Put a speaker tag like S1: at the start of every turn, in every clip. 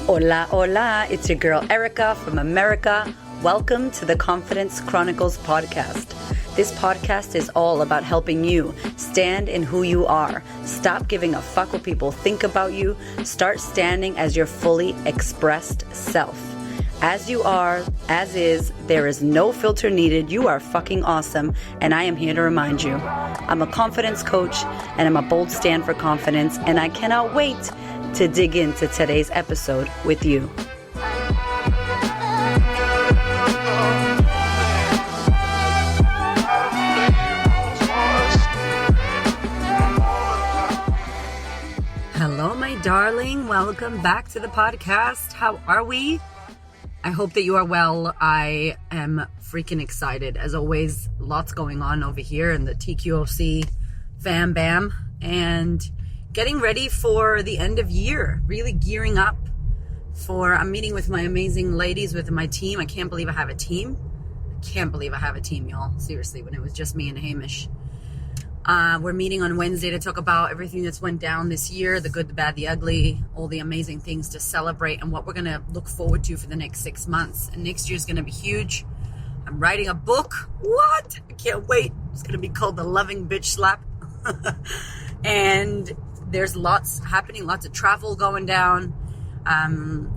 S1: Hola, hola, it's your girl Erica from America. Welcome to the Confidence Chronicles podcast. This podcast is all about helping you stand in who you are. Stop giving a fuck what people think about you. Start standing as your fully expressed self. As you are, as is, there is no filter needed. You are fucking awesome, and I am here to remind you. I'm a confidence coach, and I'm a bold stand for confidence, and I cannot wait to dig into today's episode with you. Hello, my darling. Welcome back to the podcast. How are we? I hope that you are well. I am freaking excited. As always, lots going on over here in the TQOC fam bam, and getting ready for the end of year, really gearing up I'm meeting with my amazing ladies with my team. I can't believe I have a team. Y'all. Seriously, when it was just me and Hamish. We're meeting on Wednesday to talk about everything that's went down this year, the good, the bad, the ugly, all the amazing things to celebrate and what we're going to look forward to for the next 6 months. And next year's going to be huge. I'm writing a book. What? I can't wait. It's going to be called The Loving Bitch Slap. And there's lots happening, lots of travel going down,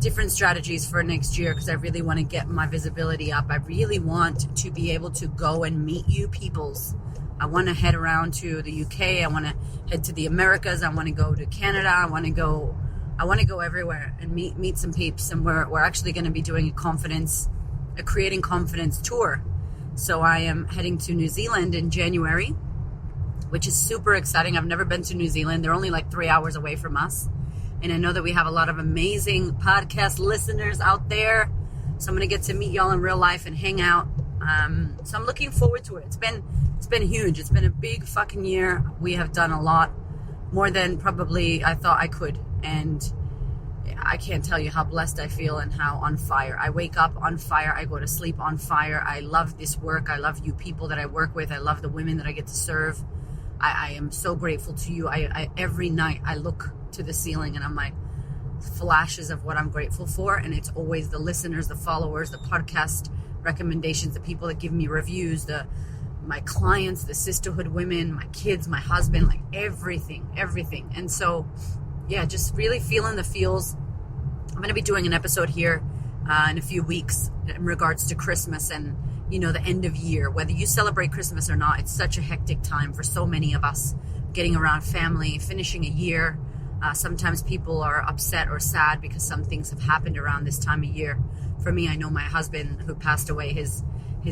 S1: different strategies for next year because I really want to get my visibility up. I really want to be able to go and meet you peoples. I want to head around to the UK. I want to head to the Americas. I want to go to Canada. I want to go everywhere and meet some peeps. And we're actually going to be doing a Creating Confidence tour. So I am heading to New Zealand in January, which is super exciting. I've never been to New Zealand. They're only like 3 hours away from us. And I know that we have a lot of amazing podcast listeners out there. So I'm going to get to meet y'all in real life and hang out. So I'm looking forward to it. It's been huge. It's been a big fucking year. We have done a lot more than probably I thought I could. And I can't tell you how blessed I feel and how on fire. I wake up on fire. I go to sleep on fire. I love this work. I love you people that I work with. I love the women that I get to serve. I am so grateful to you. I every night I look to the ceiling and I'm like, flashes of what I'm grateful for. And it's always the listeners, the followers, the podcast recommendations, the people that give me reviews, my clients, the sisterhood women, my kids, my husband, like everything. And so, yeah, just really feeling the feels. I'm going to be doing an episode here in a few weeks in regards to Christmas and, the end of year. Whether you celebrate Christmas or not, it's such a hectic time for so many of us, getting around family, finishing a year. Sometimes people are upset or sad because some things have happened around this time of year. For me, I know my husband who passed away, his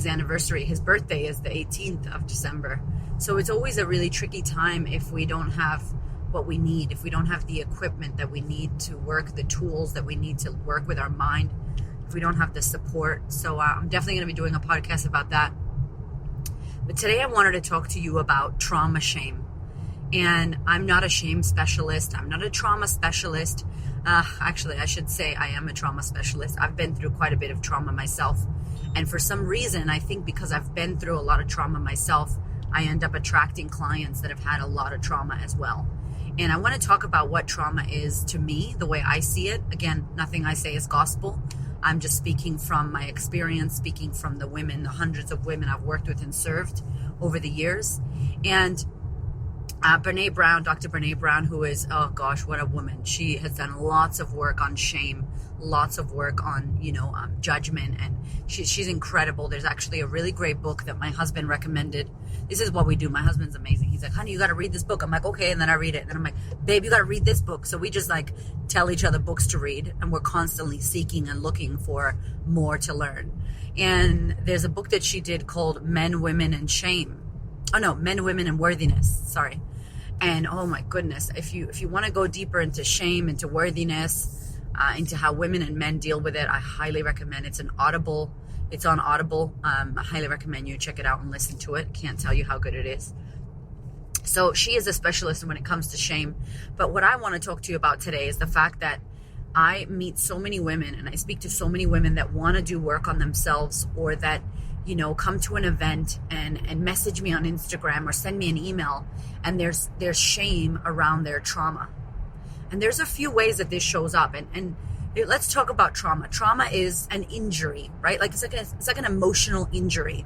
S1: anniversary, his birthday is the 18th of December. So it's always a really tricky time if we don't have what we need, if we don't have the equipment that we need to work, the tools that we need to work with our mind, if we don't have the support. So I'm definitely going to be doing a podcast about that. But today I wanted to talk to you about trauma shame. And I'm not a shame specialist. I'm not a trauma specialist. Actually, I should say I am a trauma specialist. I've been through quite a bit of trauma myself. And for some reason, I think because I've been through a lot of trauma myself, I end up attracting clients that have had a lot of trauma as well. And I want to talk about what trauma is to me, the way I see it. Again, nothing I say is gospel. I'm just speaking from my experience, speaking from the women, the hundreds of women I've worked with and served over the years. And Brene Brown, Dr. Brene Brown, who is, oh gosh, what a woman. She has done lots of work on shame, lots of work on, judgment, and she's incredible. There's actually a really great book that my husband recommended. This is what we do. My husband's amazing. He's like, honey, you got to read this book. I'm like, okay. And then I read it. And then I'm like, babe, you got to read this book. So we just tell each other books to read, and we're constantly seeking and looking for more to learn. And there's a book that she did called Men, Women, and Shame. Oh no, Men, Women, and Worthiness. Sorry. And oh my goodness, if you want to go deeper into shame, into worthiness, into how women and men deal with it, I highly recommend. It's on Audible. I highly recommend you check it out and listen to it. Can't tell you how good it is. So she is a specialist when it comes to shame. But what I want to talk to you about today is the fact that I meet so many women and I speak to so many women that want to do work on themselves, or that come to an event and message me on Instagram or send me an email, and there's shame around their trauma. And there's a few ways that this shows up. And let's talk about trauma. Trauma is an injury, right? Like it's like an emotional injury,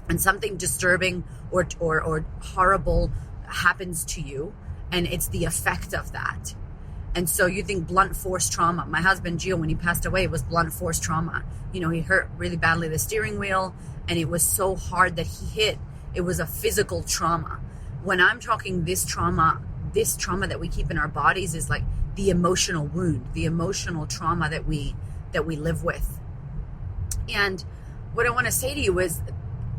S1: and something disturbing or horrible happens to you, and it's the effect of that. And so you think blunt force trauma. My husband, Gio, when he passed away, was blunt force trauma. You know, he hurt really badly the steering wheel, and it was so hard that he hit. It was a physical trauma. When I'm talking this trauma that we keep in our bodies is like the emotional wound, the emotional trauma that we live with. And what I want to say to you is,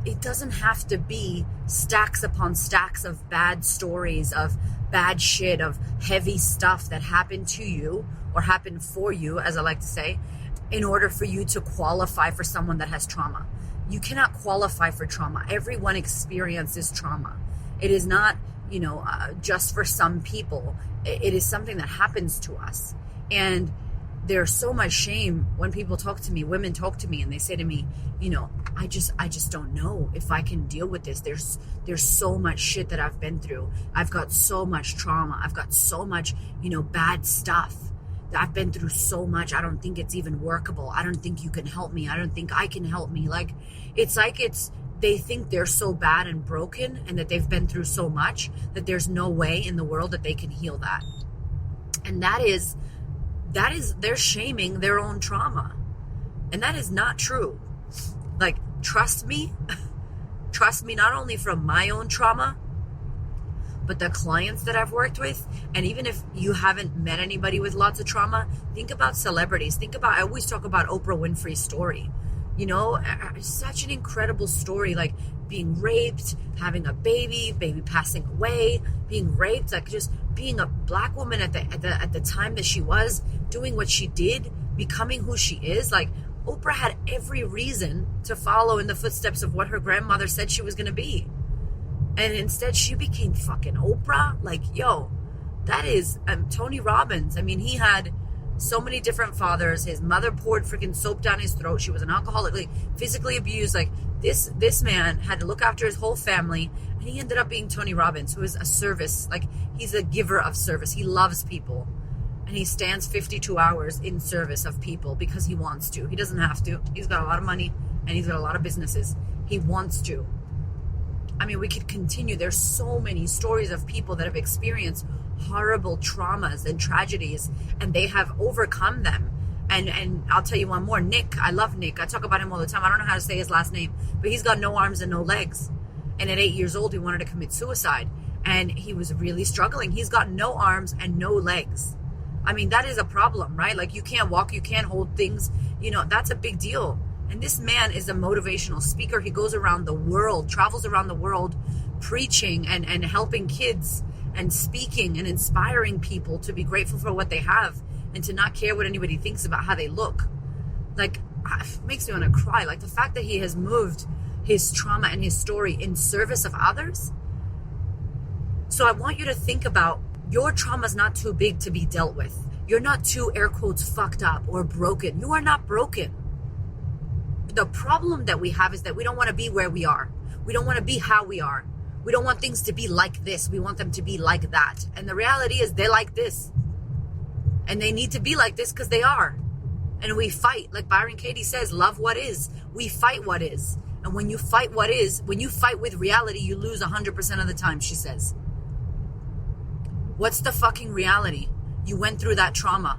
S1: it doesn't have to be stacks upon stacks of bad stories, of bad shit, of heavy stuff that happened to you or happened for you, as I like to say, in order for you to qualify for someone that has trauma. You cannot qualify for trauma. Everyone experiences trauma. It is not, just for some people. It is something that happens to us. And there's so much shame when people talk to me, women talk to me, and they say to me, I just don't know if I can deal with this. There's so much shit that I've been through. I've got so much trauma. I've got so much, bad stuff. I've been through so much. I don't think it's even workable. I don't think you can help me. I don't think I can help me. They think they're so bad and broken and that they've been through so much that there's no way in the world that they can heal that. And that is they're shaming their own trauma. And that is not true. Like, trust me not only from my own trauma, but the clients that I've worked with. And even if you haven't met anybody with lots of trauma, think about celebrities. I always talk about Oprah Winfrey's story. Such an incredible story, like being raped, having a baby passing away, being raped, like just being a black woman at the time that she was, doing what she did, becoming who she is. Like, Oprah had every reason to follow in the footsteps of what her grandmother said she was going to be. And instead she became fucking Oprah. Like, that is Tony Robbins. I mean, he had so many different fathers. His mother poured freaking soap down his throat. She was an alcoholic, like physically abused. Like, this man had to look after his whole family, and he ended up being Tony Robbins, who is a service. Like, he's a giver of service. He loves people, and he stands 52 hours in service of people because he wants to. He doesn't have to. He's got a lot of money, and he's got a lot of businesses. He wants to. I mean, we could continue. There's so many stories of people that have experienced horrible traumas and tragedies, and they have overcome them. And I'll tell you one more. Nick, I love Nick. I talk about him all the time. I don't know how to say his last name, but he's got no arms and no legs. And at 8 years old, he wanted to commit suicide, and he was really struggling. He's got no arms and no legs. I mean, that is a problem, right? Like, you can't walk, you can't hold things. That's a big deal. And this man is a motivational speaker. He goes around the world, travels around the world, preaching and helping kids and speaking and inspiring people to be grateful for what they have and to not care what anybody thinks about how they look. Like, it makes me want to cry. Like, the fact that he has moved his trauma and his story in service of others. So I want you to think about, your trauma is not too big to be dealt with. You're not too, air quotes, fucked up or broken. You are not broken. The problem that we have is that we don't want to be where we are. We don't want to be how we are. We don't want things to be like this. We want them to be like that. And the reality is, they're like this. And they need to be like this because they are. And we fight. Like Byron Katie says, love what is. We fight what is. And when you fight what is, when you fight with reality, you lose 100% of the time, she says. What's the fucking reality? You went through that trauma.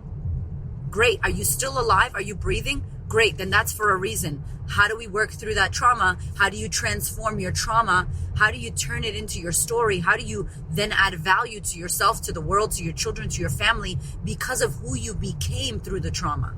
S1: Great. Are you still alive? Are you breathing? Great, then that's for a reason. How do we work through that trauma? How do you transform your trauma? How do you turn it into your story? How do you then add value to yourself, to the world, to your children, to your family, because of who you became through the trauma?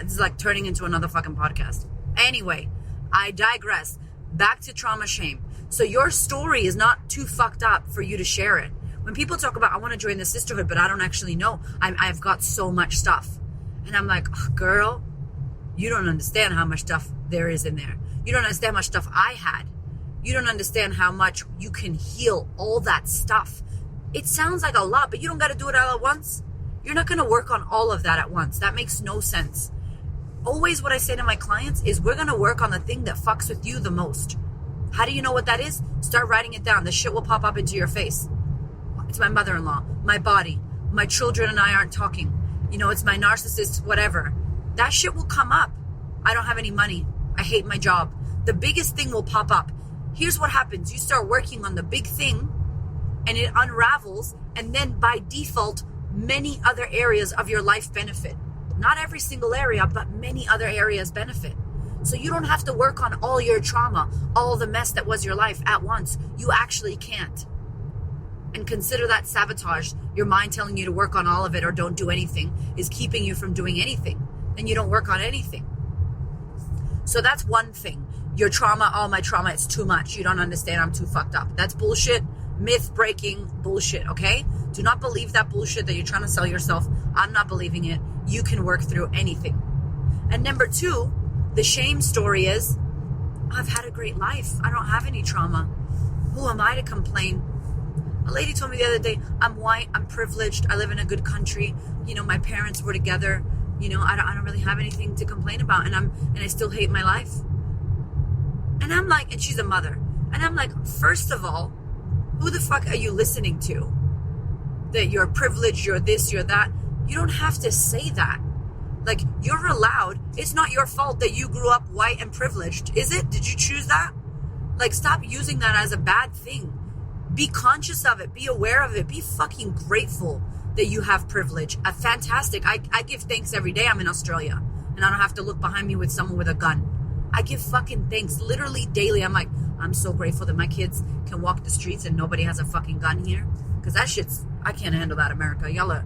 S1: It's like turning into another fucking podcast. Anyway, I digress. Back to trauma shame. So your story is not too fucked up for you to share it. When people talk about, I want to join the sisterhood, but I don't actually know. I've got so much stuff. And I'm like, girl, you don't understand how much stuff there is in there. You don't understand how much stuff I had. You don't understand how much you can heal all that stuff. It sounds like a lot, but you don't got to do it all at once. You're not going to work on all of that at once. That makes no sense. Always what I say to my clients is, we're going to work on the thing that fucks with you the most. How do you know what that is? Start writing it down. The shit will pop up into your face. It's my mother-in-law, my body, my children and I aren't talking. it's my narcissist, whatever. That shit will come up. I don't have any money. I hate my job. The biggest thing will pop up. Here's what happens. You start working on the big thing and it unravels, and then by default, many other areas of your life benefit. Not every single area, but many other areas benefit. So you don't have to work on all your trauma, all the mess that was your life at once. You actually can't. And consider that sabotage. Your mind telling you to work on all of it or don't do anything is keeping you from doing anything. And you don't work on anything. So that's one thing. Your trauma, oh, my trauma, it's too much. You don't understand. I'm too fucked up. That's bullshit. Myth breaking bullshit, okay? Do not believe that bullshit that you're trying to sell yourself. I'm not believing it. You can work through anything. And number two, the shame story is, I've had a great life. I don't have any trauma. Who am I to complain? A lady told me the other day, I'm white, I'm privileged, I live in a good country. My parents were together. I don't really have anything to complain about, and I still hate my life. And I'm like, and she's a mother. And I'm like, first of all, who the fuck are you listening to? That you're privileged, you're this, you're that. You don't have to say that. Like, you're allowed. It's not your fault that you grew up white and privileged, is it? Did you choose that? Like, stop using that as a bad thing. Be conscious of it. Be aware of it. Be fucking grateful that you have privilege. Fantastic. I give thanks every day I'm in Australia and I don't have to look behind me with someone with a gun. I give fucking thanks literally daily. I'm like, I'm so grateful that my kids can walk the streets and nobody has a fucking gun here. Because that shit's, I can't handle that, America. Y'all are,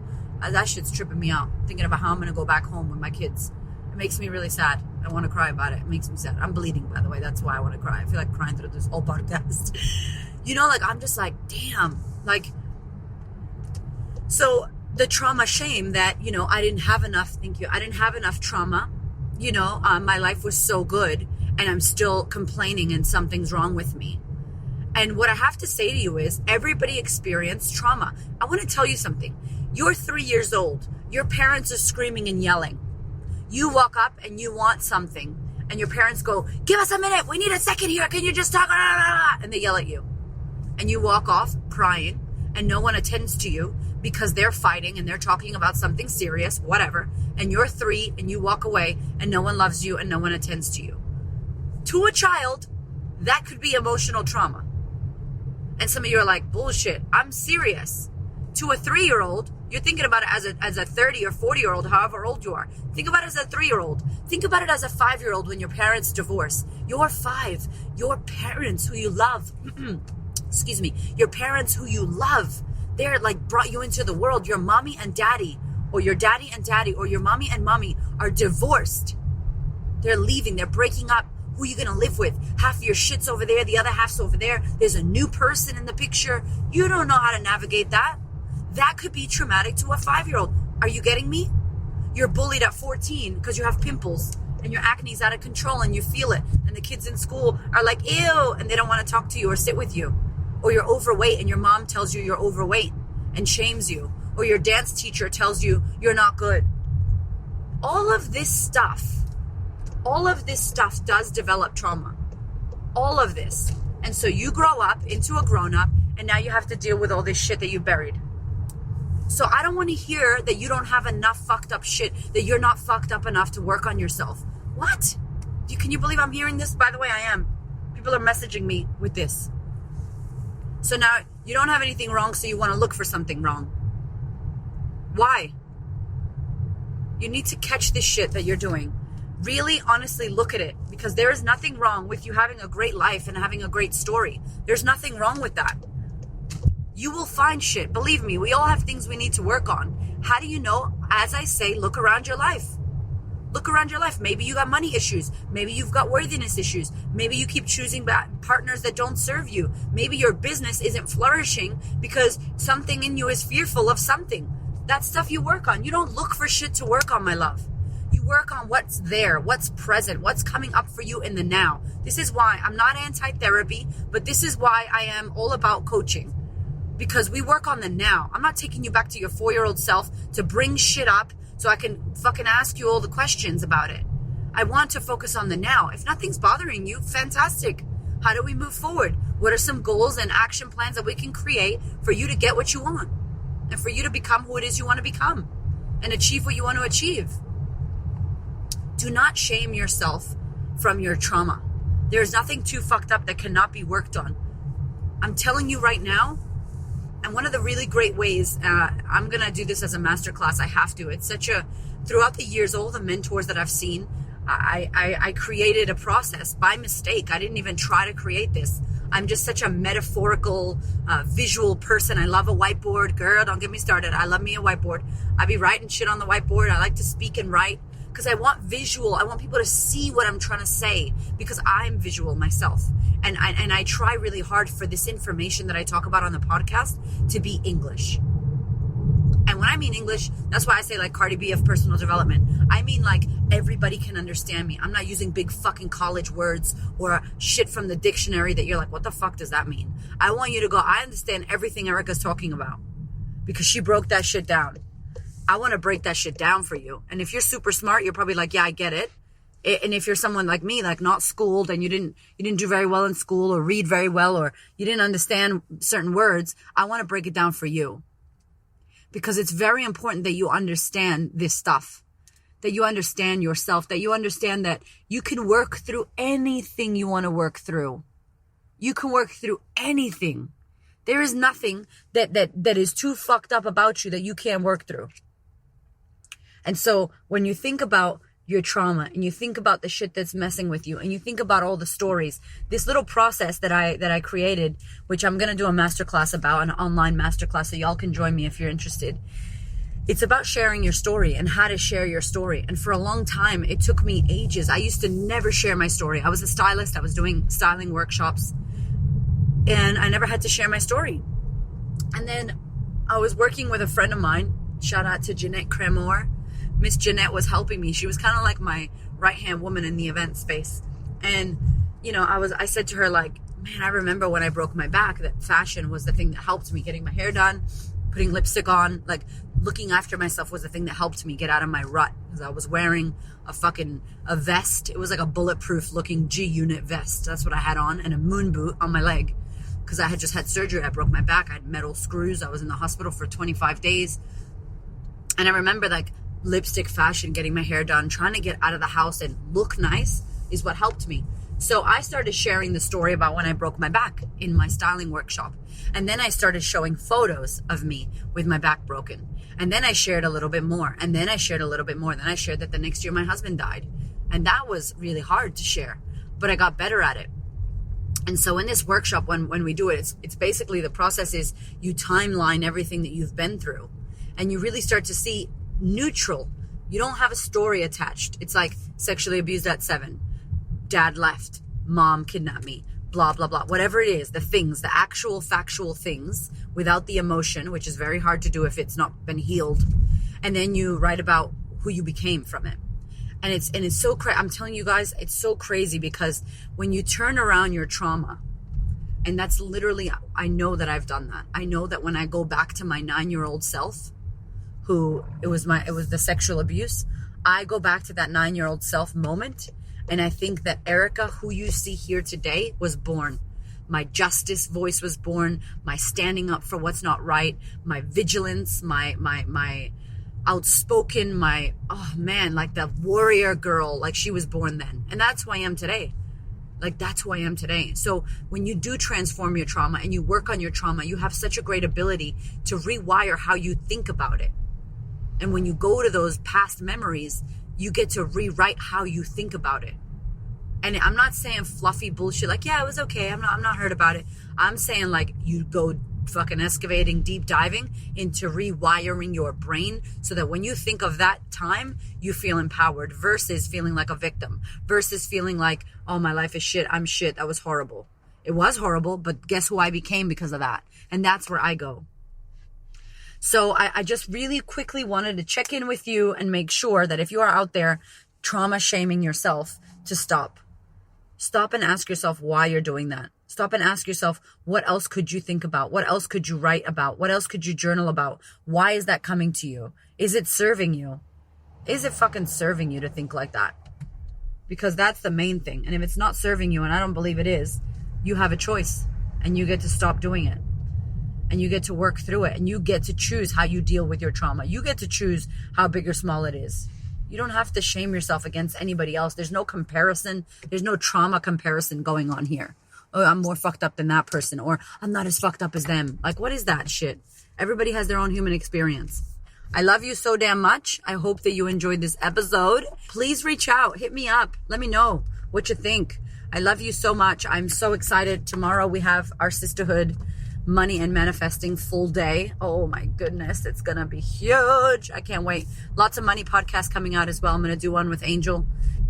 S1: that shit's tripping me out. Thinking about how I'm going to go back home with my kids. It makes me really sad. I want to cry about it. It makes me sad. I'm bleeding, by the way. That's why I want to cry. I feel like crying through this whole podcast. I'm just like, damn. Like, so the trauma shame that, I didn't have enough, I didn't have enough trauma. My life was so good and I'm still complaining and something's wrong with me. And what I have to say to you is everybody experienced trauma. I want to tell you something. You're 3 years old. Your parents are screaming and yelling. You walk up and you want something and your parents go, give us a minute. We need a second here. Can you just talk? And they yell at you. And you walk off crying and no one attends to you because they're fighting and they're talking about something serious, whatever. And you're 3 and you walk away and no one loves you and no one attends to you. To a child, that could be emotional trauma. And some of you are like, bullshit, I'm serious. To a 3-year-old, you're thinking about it as a 30 or 40-year-old, however old you are. Think about it as a 3-year-old. Think about it as a 5-year-old when your parents divorce. You're 5. Your parents who you love, excuse me, your parents who you love, they're like brought you into the world. Your mommy and daddy, or your daddy and daddy, or your mommy and mommy are divorced. They're leaving, they're breaking up. Who are you going to live with? Half of your shit's over there, the other half's over there. There's a new person in the picture. You don't know how to navigate that. That could be traumatic to a 5-year-old. Are you getting me? You're bullied at 14 because you have pimples and your acne's out of control and you feel it. And the kids in school are like, ew, and they don't want to talk to you or sit with you. Or you're overweight and your mom tells you you're overweight and shames you. Or your dance teacher tells you you're not good. All of this stuff does develop trauma. All of this. And so you grow up into a grown-up and now you have to deal with all this shit that you buried. So I don't want to hear that you don't have enough fucked up shit, that you're not fucked up enough to work on yourself. What? Can you believe I'm hearing this? By the way, I am. People are messaging me with this. So now you don't have anything wrong, so you want to look for something wrong. Why? You need to catch this shit that you're doing. Really, honestly, look at it. Because there is nothing wrong with you having a great life and having a great story. There's nothing wrong with that. You will find shit. Believe me, we all have things we need to work on. How do you know? As I say, look around your life. Look around your life. Maybe you got money issues. Maybe you've got worthiness issues. Maybe you keep choosing partners that don't serve you. Maybe your business isn't flourishing because something in you is fearful of something. That's stuff you work on. You don't look for shit to work on, my love. You work on what's there, what's present, what's coming up for you in the now. This is why I'm not anti-therapy, but this is why I am all about coaching. Because we work on the now. I'm not taking you back to your 4-year-old self to bring shit up so I can fucking ask you all the questions about it. I want to focus on the now. If nothing's bothering you, fantastic. How do we move forward? What are some goals and action plans that we can create for you to get what you want? And for you to become who it is you want to become? and achieve what you want to achieve. Do not shame yourself from your trauma. There's nothing too fucked up that cannot be worked on. I'm telling you right now, and one of the really great ways, I'm going to do this as a masterclass. I have to. It's throughout the years, all the mentors that I've seen, I created a process by mistake. I didn't even try to create this. I'm just such a metaphorical, visual person. I love a whiteboard. Girl, don't get me started. I love me a whiteboard. I be writing shit on the whiteboard. I like to speak and write because I want visual. I want people to see what I'm trying to say because I'm visual myself. And I try really hard for this information that I talk about on the podcast to be English. And when I mean English, that's why I say like Cardi B of personal development. I mean like everybody can understand me. I'm not using big fucking college words or shit from the dictionary that you're like, what the fuck does that mean? I want you to go, I understand everything Erica's talking about because she broke that shit down. I want to break that shit down for you. And if you're super smart, you're probably like, yeah, I get it. And if you're someone like me, like not schooled and you didn't do very well in school or read very well or you didn't understand certain words, I want to break it down for you. Because it's very important that you understand this stuff, that you understand yourself, that you understand that you can work through anything you want to work through. You can work through anything. There is nothing that is too fucked up about you that you can't work through. And so when you think about your trauma and you think about the shit that's messing with you and you think about all the stories, this little process that I created, which I'm going to do a masterclass about, an online masterclass, so y'all can join me if you're interested. It's about sharing your story and how to share your story. And for a long time, it took me ages. I used to never share my story. I was a stylist. I was doing styling workshops and I never had to share my story. And then I was working with a friend of mine. Shout out to Jeanette Cremor. Miss Jeanette was helping me. She was kind of like my right-hand woman in the event space. And, you know, I said to her like, man, I remember when I broke my back, that fashion was the thing that helped me. Getting my hair done, putting lipstick on, like looking after myself was the thing that helped me get out of my rut. Because I was wearing a vest. It was like a bulletproof looking G-unit vest. That's what I had on, and a moon boot on my leg. Because I had just had surgery. I broke my back. I had metal screws. I was in the hospital for 25 days. And I remember like, lipstick fashion, getting my hair done, trying to get out of the house and look nice is what helped me. So I started sharing the story about when I broke my back in my styling workshop. And then I started showing photos of me with my back broken. And then I shared a little bit more. And then I shared a little bit more. Then I shared that the next year my husband died. And that was really hard to share, but I got better at it. And so in this workshop, when we do it, it's basically the process is you timeline everything that you've been through and you really start to see neutral. You don't have a story attached. It's like sexually abused at 7, dad left, mom kidnapped me, blah, blah, blah. Whatever it is, the things, the actual factual things without the emotion, which is very hard to do if it's not been healed. And then you write about who you became from it. And it's so crazy. I'm telling you guys, it's so crazy because when you turn around your trauma, and that's literally, I know that I've done that. I know that when I go back to my 9-year-old self, who it was the sexual abuse. I go back to that 9-year-old self moment. And I think that Erica, who you see here today, was born. My justice voice was born. My standing up for what's not right. My vigilance, my outspoken, like the warrior girl, like she was born then. And that's who I am today. Like that's who I am today. So when you do transform your trauma and you work on your trauma, you have such a great ability to rewire how you think about it. And when you go to those past memories, you get to rewrite how you think about it. And I'm not saying fluffy bullshit like, yeah, it was okay. I'm not hurt about it. I'm saying like you go fucking excavating, deep diving into rewiring your brain so that when you think of that time, you feel empowered versus feeling like a victim, versus feeling like, oh, my life is shit. I'm shit. That was horrible. It was horrible, but guess who I became because of that? And that's where I go. So I just really quickly wanted to check in with you and make sure that if you are out there trauma shaming yourself, to stop. Stop and ask yourself why you're doing that. Stop and ask yourself, what else could you think about? What else could you write about? What else could you journal about? Why is that coming to you? Is it serving you? Is it fucking serving you to think like that? Because that's the main thing. And if it's not serving you, and I don't believe it is, you have a choice and you get to stop doing it. and you get to work through it, and you get to choose how you deal with your trauma. You get to choose how big or small it is. You don't have to shame yourself against anybody else. There's no comparison. There's no trauma comparison going on here. Oh, I'm more fucked up than that person, or I'm not as fucked up as them. Like, what is that shit? Everybody has their own human experience. I love you so damn much. I hope that you enjoyed this episode. Please reach out. Hit me up. Let me know what you think. I love you so much. I'm so excited. Tomorrow we have our Sisterhood Money and Manifesting full day. Oh my goodness. It's going to be huge. I can't wait. Lots of money podcasts coming out as well. I'm going to do one with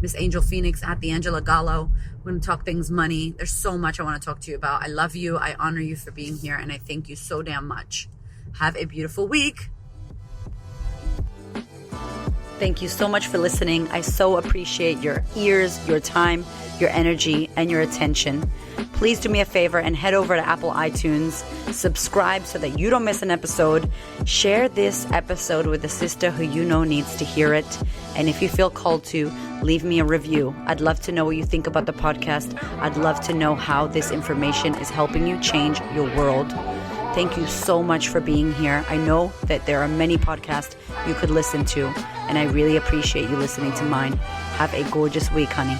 S1: Miss Angel Phoenix at the Angela Gallo. We're going to talk things money. There's so much I want to talk to you about. I love you. I honor you for being here. And I thank you so damn much. Have a beautiful week. Thank you so much for listening. I so appreciate your ears, your time, your energy, and your attention. Please do me a favor and head over to Apple iTunes. Subscribe so that you don't miss an episode. Share this episode with a sister who you know needs to hear it. And if you feel called to, leave me a review. I'd love to know what you think about the podcast. I'd love to know how this information is helping you change your world. Thank you so much for being here. I know that there are many podcasts you could listen to, and I really appreciate you listening to mine. Have a gorgeous week, honey.